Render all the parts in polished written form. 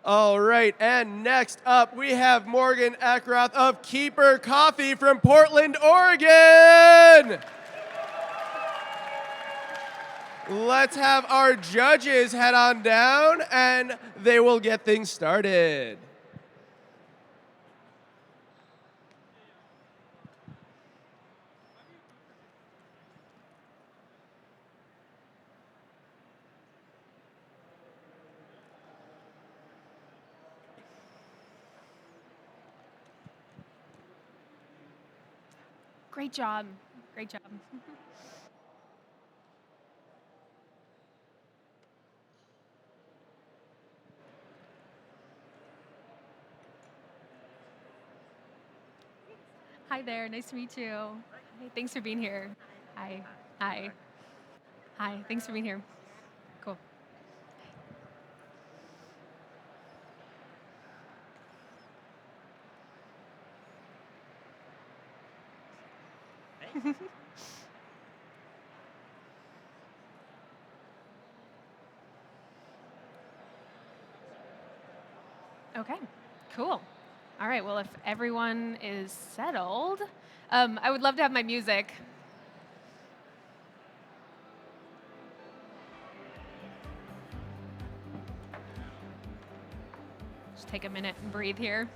All right, and next up we have Morgan Eckroth of Keeper Coffee from Portland, Oregon. Let's have our judges head on down and they will get things started. Great job. Great job. Hi there. Nice to meet you. Hey, thanks for being here. Hi. Hi. Hi. Thanks for being here. Cool. Okay. Cool. All right. Well, if everyone is settled, I would love to have my music. Just take a minute and breathe here.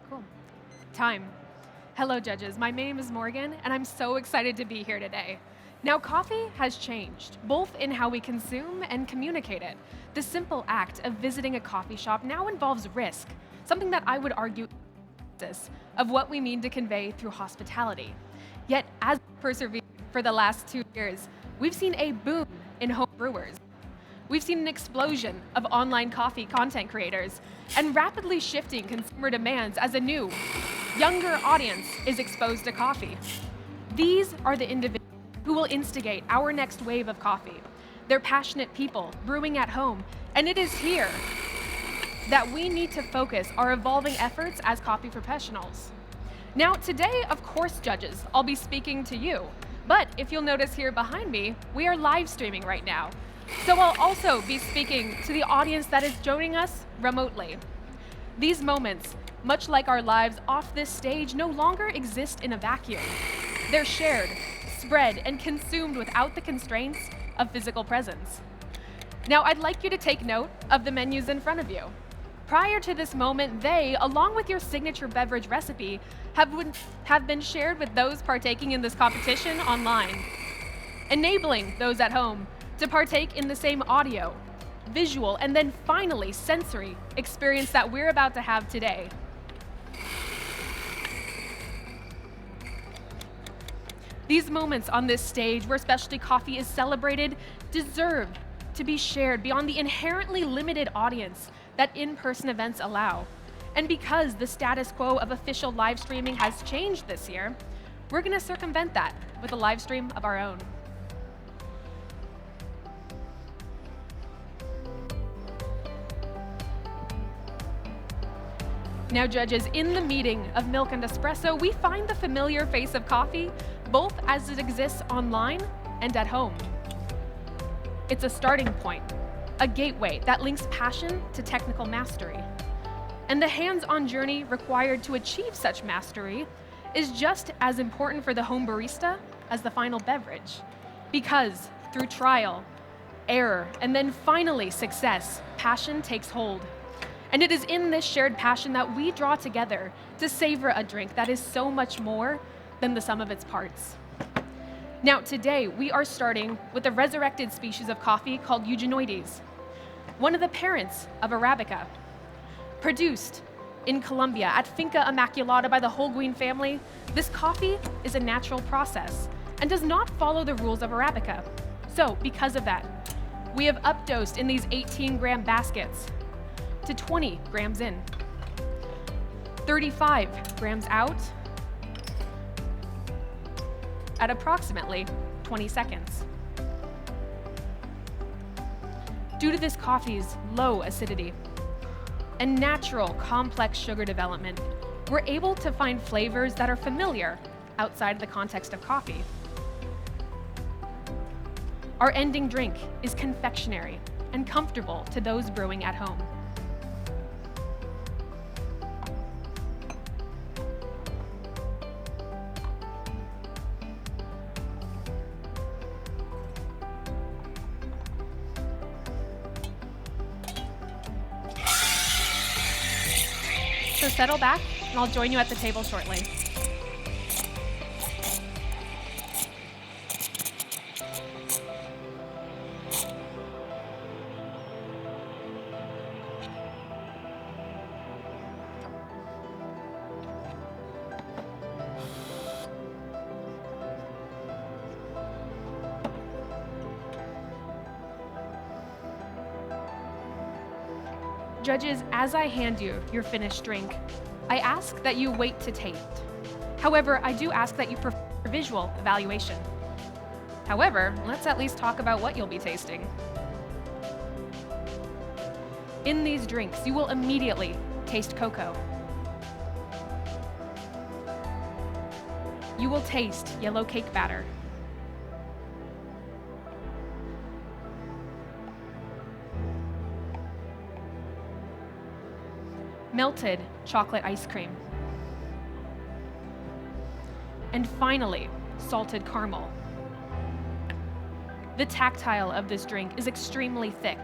Cool. Time. Hello, judges. My name is Morgan, and I'm so excited to be here today. Now, coffee has changed, both in how we consume and communicate it. The simple act of visiting a coffee shop now involves risk, something that I would argue is of what we mean to convey through hospitality. Yet, as we persevere for the last 2 years, we've seen a boom in home brewers. We've seen an explosion of online coffee content creators and rapidly shifting consumer demands as a new, younger audience is exposed to coffee. These are the individuals who will instigate our next wave of coffee. They're passionate people brewing at home, and it is here that we need to focus our evolving efforts as coffee professionals. Now, today, of course, judges, I'll be speaking to you, but if you'll notice here behind me, we are live streaming right now. So I'll also be speaking to the audience that is joining us remotely. These moments, much like our lives off this stage, no longer exist in a vacuum. They're shared, spread, and consumed without the constraints of physical presence. Now, I'd like you to take note of the menus in front of you. Prior to this moment, they, along with your signature beverage recipe, have been shared with those partaking in this competition online, enabling those at home to partake in the same audio, visual, and then finally sensory experience that we're about to have today. These moments on this stage where specialty coffee is celebrated deserve to be shared beyond the inherently limited audience that in-person events allow. And because the status quo of official live streaming has changed this year, we're going to circumvent that with a live stream of our own. Now, judges, in the meeting of milk and espresso, we find the familiar face of coffee, both as it exists online and at home. It's a starting point, a gateway that links passion to technical mastery. And the hands-on journey required to achieve such mastery is just as important for the home barista as the final beverage. Because through trial, error, and then finally success, passion takes hold. And it is in this shared passion that we draw together to savor a drink that is so much more than the sum of its parts. Now, today, we are starting with a resurrected species of coffee called Eugenioides, one of the parents of Arabica. Produced in Colombia at Finca Immaculata by the Holguin family, this coffee is a natural process and does not follow the rules of Arabica. So, because of that, we have updosed in these 18-gram baskets to 20 grams in, 35 grams out, at approximately 20 seconds. Due to this coffee's low acidity and natural complex sugar development, we're able to find flavors that are familiar outside of the context of coffee. Our ending drink is confectionery and comfortable to those brewing at home. So settle back, and I'll join you at the table shortly. Judges, as I hand you your finished drink, I ask that you wait to taste. However, I do ask that you prefer visual evaluation. However, let's at least talk about what you'll be tasting. In these drinks, you will immediately taste cocoa. You will taste yellow cake batter. Melted chocolate ice cream. And finally, salted caramel. The tactile of this drink is extremely thick.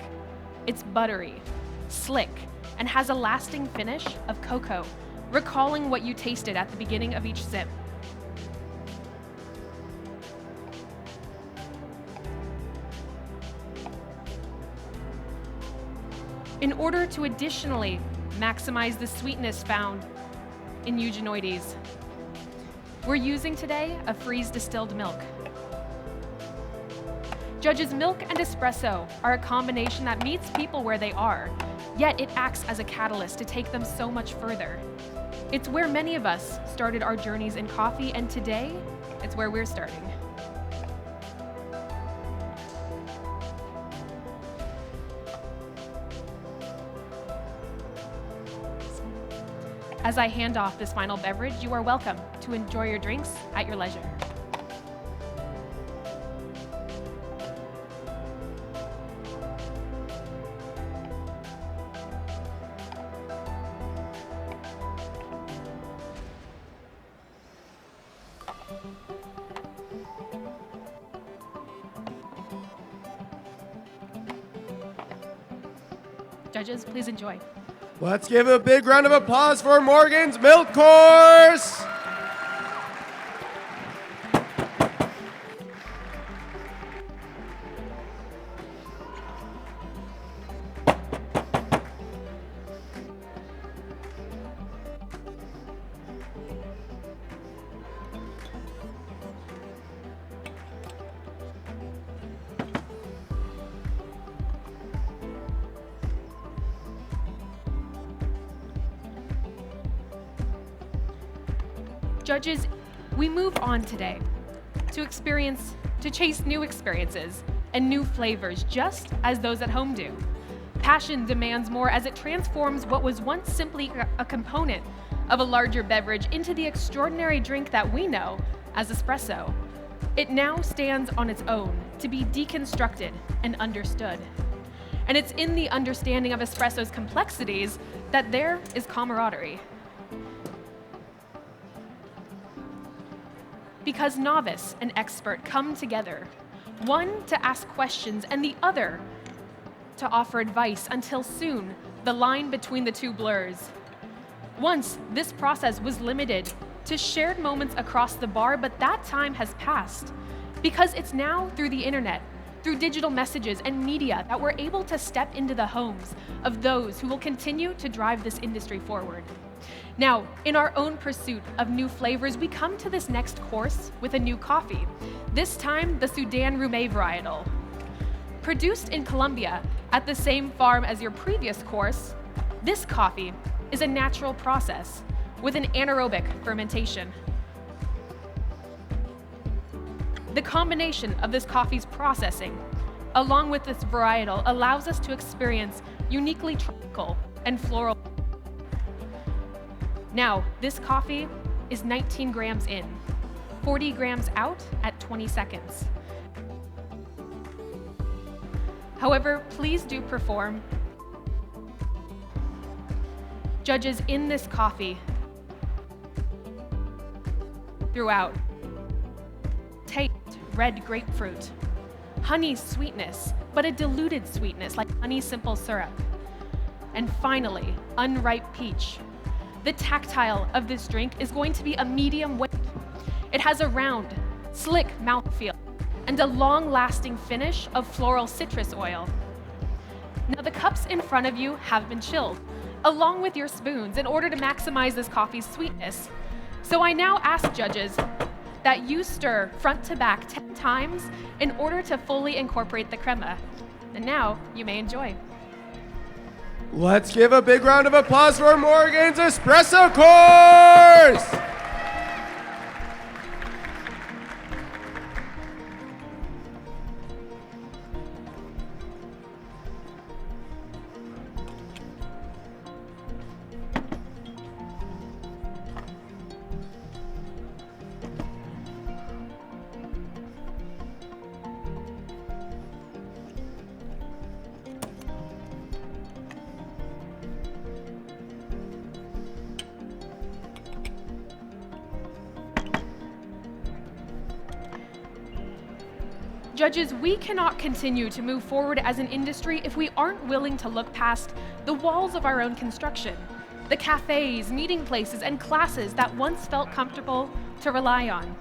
It's buttery, slick, and has a lasting finish of cocoa, recalling what you tasted at the beginning of each sip. In order to additionally maximize the sweetness found in eugenoides, we're using today a freeze-distilled milk. Judges, milk and espresso are a combination that meets people where they are, yet it acts as a catalyst to take them so much further. It's where many of us started our journeys in coffee, and today, it's where we're starting. As I hand off this final beverage, you are welcome to enjoy your drinks at your leisure. Judges, please enjoy. Let's give a big round of applause for Morgan's Milk Course. Judges, we move on today to chase new experiences and new flavors, just as those at home do. Passion demands more as it transforms what was once simply a component of a larger beverage into the extraordinary drink that we know as espresso. It now stands on its own to be deconstructed and understood. And it's in the understanding of espresso's complexities that there is camaraderie. Because novice and expert come together, one to ask questions and the other to offer advice, until soon the line between the two blurs. Once, this process was limited to shared moments across the bar, but that time has passed, because it's now through the internet, through digital messages and media, that we're able to step into the homes of those who will continue to drive this industry forward. Now, in our own pursuit of new flavors, we come to this next course with a new coffee, this time the Sudan Roume varietal. Produced in Colombia at the same farm as your previous course, this coffee is a natural process with an anaerobic fermentation. The combination of this coffee's processing, along with this varietal, allows us to experience uniquely tropical and floral. Now, this coffee is 19 grams in, 40 grams out at 20 seconds. However, please do perform. Judges, in this coffee, throughout, taste red grapefruit, honey sweetness, but a diluted sweetness like honey simple syrup, and finally, unripe peach. The tactile of this drink is going to be a medium weight. It has a round, slick mouthfeel and a long-lasting finish of floral citrus oil. Now, the cups in front of you have been chilled, along with your spoons, in order to maximize this coffee's sweetness. So I now ask judges that you stir front to back 10 times in order to fully incorporate the crema. And now you may enjoy. Let's give a big round of applause for Morgan's Espresso Course! Judges, we cannot continue to move forward as an industry if we aren't willing to look past the walls of our own construction, the cafes, meeting places, and classes that once felt comfortable to rely on.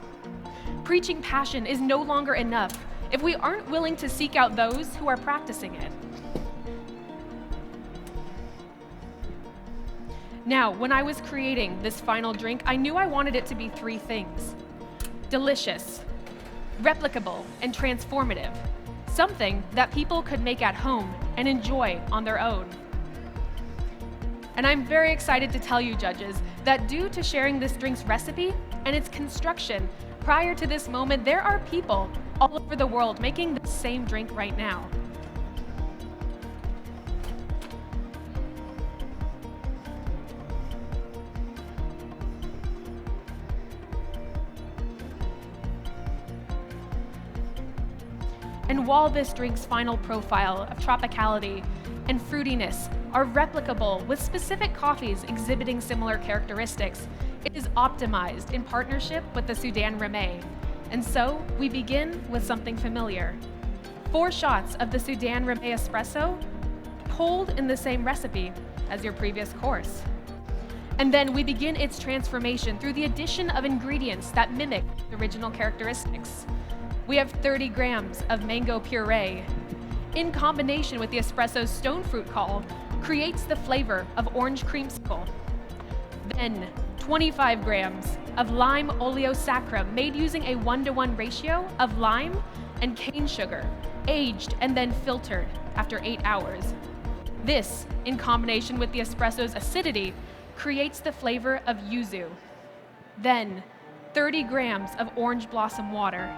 Preaching passion is no longer enough if we aren't willing to seek out those who are practicing it. Now, when I was creating this final drink, I knew I wanted it to be 3 things: delicious, replicable, and transformative, something that people could make at home and enjoy on their own. And I'm very excited to tell you, judges, that due to sharing this drink's recipe and its construction prior to this moment, there are people all over the world making the same drink right now. And while this drink's final profile of tropicality and fruitiness are replicable with specific coffees exhibiting similar characteristics, it is optimized in partnership with the Sudan Rameh. And so we begin with something familiar: 4 shots of the Sudan Rameh espresso pulled in the same recipe as your previous course. And then we begin its transformation through the addition of ingredients that mimic the original characteristics. We have 30 grams of mango puree. In combination with the espresso's stone fruit call, creates the flavor of orange creamsicle. Then 25 grams of lime oleo saccharum made using a 1-to-1 ratio of lime and cane sugar, aged and then filtered after 8 hours. This, in combination with the espresso's acidity, creates the flavor of yuzu. Then 30 grams of orange blossom water,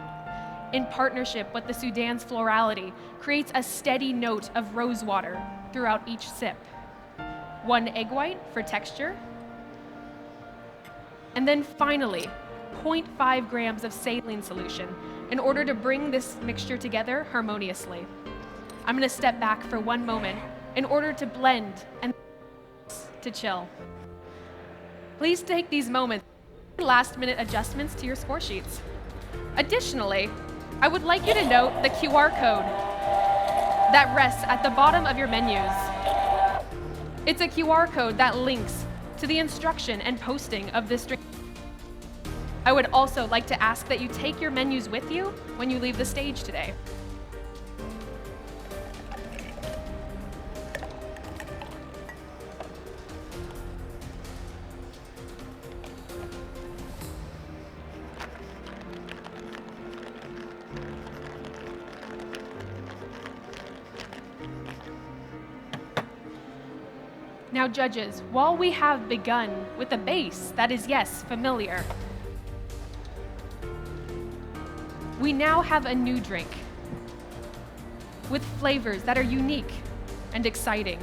in partnership with the Sudan's florality, creates a steady note of rose water throughout each sip. 1 egg white for texture. And then finally, 0.5 grams of saline solution in order to bring this mixture together harmoniously. I'm going to step back for 1 moment in order to blend and to chill. Please take these moments to make last-minute adjustments to your score sheets. Additionally, I would like you to note the QR code that rests at the bottom of your menus. It's a QR code that links to the instruction and posting of this drink. I would also like to ask that you take your menus with you when you leave the stage today. Now, judges, while we have begun with a base that is, yes, familiar, we now have a new drink with flavors that are unique and exciting.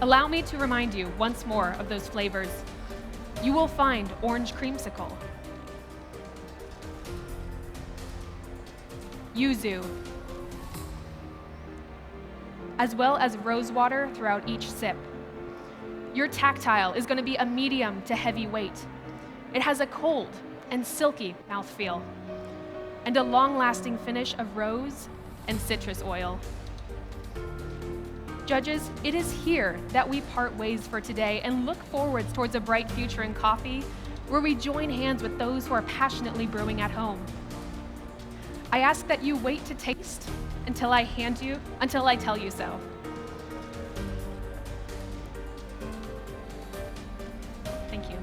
Allow me to remind you once more of those flavors. you will find orange creamsicle, yuzu, as well as rose water throughout each sip. Your tactile is going to be a medium to heavy weight. It has a cold and silky mouthfeel, and a long-lasting finish of rose and citrus oil. Judges, it is here that we part ways for today and look forwards towards a bright future in coffee, where we join hands with those who are passionately brewing at home. I ask that you wait to taste until I tell you so. Thank you.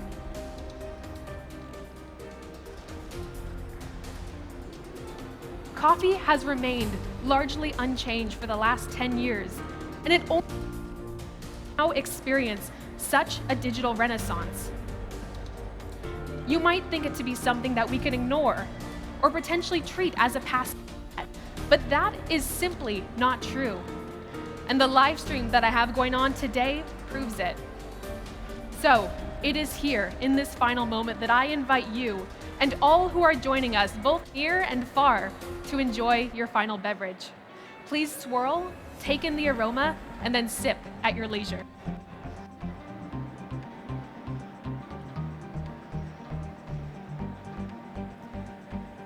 Coffee has remained largely unchanged for the last 10 years, and it only now experience such a digital renaissance. You might think it to be something that we can ignore or potentially treat as a past, but that is simply not true. And the live stream that I have going on today proves it. So, it is here in this final moment that I invite you and all who are joining us, both near and far, to enjoy your final beverage. Please swirl, take in the aroma, and then sip at your leisure.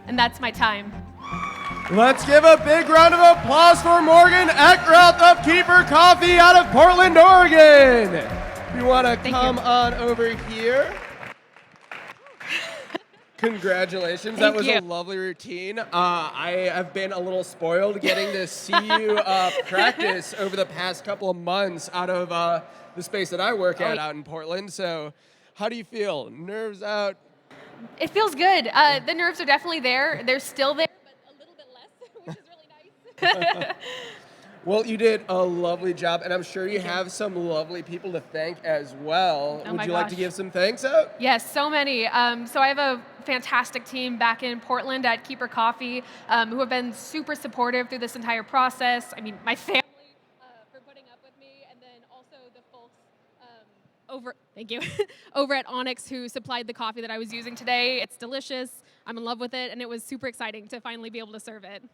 And that's my time. Let's give a big round of applause for Morgan Eckroth of Keeper Coffee out of Portland, Oregon. If you want to come on over here. Congratulations. That was a lovely routine. I have been a little spoiled getting to see you practice over the past couple of months out of the space that I work at out in Portland. So how do you feel? Nerves out? It feels good. The nerves are definitely there. They're still there, but a little bit less, which is really nice. Well, you did a lovely job, and I'm sure you have some lovely people to thank as well. Would you like to give some thanks out? Yes, so many. So I have a fantastic team back in Portland at Keeper Coffee who have been super supportive through this entire process. I mean, my family for putting up with me, and then also the folks over at Onyx who supplied the coffee that I was using today. It's delicious. I'm in love with it, and it was super exciting to finally be able to serve it.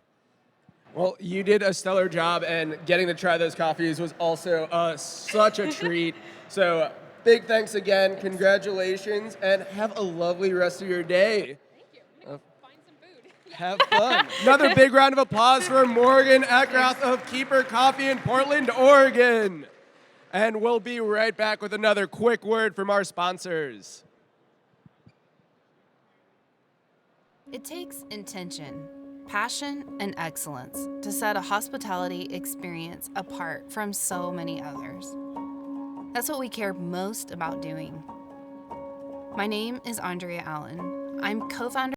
Well, you did a stellar job, and getting to try those coffees was also such a treat. So big thanks again, congratulations, and have a lovely rest of your day. Thank you. I'm gonna go find some food. Have fun. Another big round of applause for Morgan Eckroth of Keeper Coffee in Portland, Oregon. And we'll be right back with another quick word from our sponsors. It takes intention, passion, and excellence to set a hospitality experience apart from so many others. That's what we care most about doing. My name is Andrea Allen. I'm co-founder